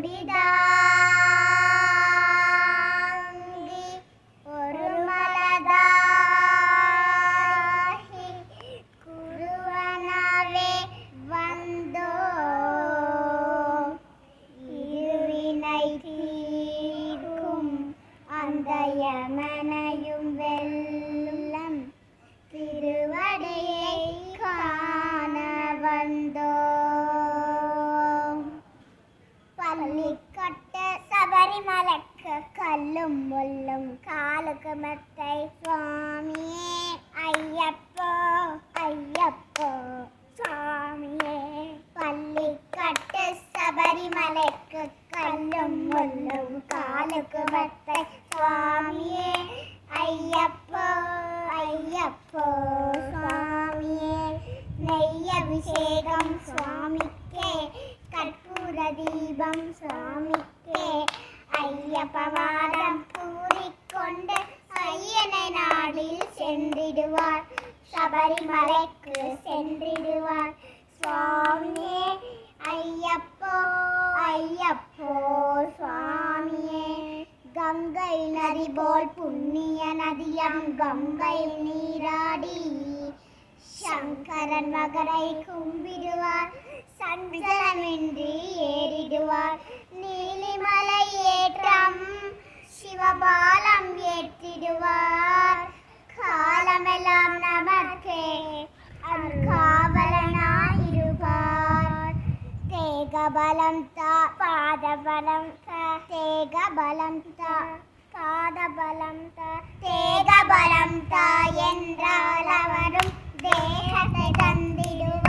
முடிதாங்கி ஒரு மலதாகி குருவனாவே வந்தோ இருவினை தீர்க்கும் அந்த யமனையும் வெல்லம் திருவடியை காண வந்தோம். பள்ளிக்கட்ட சபரிமலைக்கு கல்லும் முள்ளும் காலுக்கு மெத்தை சுவாமியே ஐயப்போ ஐயப்போ சுவாமியே. பள்ளிக்கட்ட சபரிமலைக்கு கல்லும் முள்ளும் காலுக்கு மெத்தை சுவாமியே ஐயப்போ ஐயப்போ சுவாமியே. நெய்யபிஷேகம் சுவாமிக்கே கற்பூர தீபம் சுவாமிக்கே ஐயப்பவாதம் கூறிக்கொண்டு ஐயனை நாடில் சென்றிடுவார் சபரிமலைக்கு சென்றிடுவார் சுவாமியே ஐயப்போ ஐயப்போ சுவாமியே. கங்கை நதி போல் புண்ணிய நதியம் கங்கை நீராடி சங்கரன் மகனை கும்பிடுவார் சஞ்சலமின்றி ஏறிடுவார். நீலிமலை ஏற்றம் சிவபாலம் ஏற்றிடுவார் காலமெல்லாம் நமக்கே காவலனாயிருப்பார். தேகபலம் தா பாதபலம் தா தேகபலம் தா பாதபலம் தா தேகபலம் தா என்றால் அவரும் தேகத்தை தந்திடுவார்.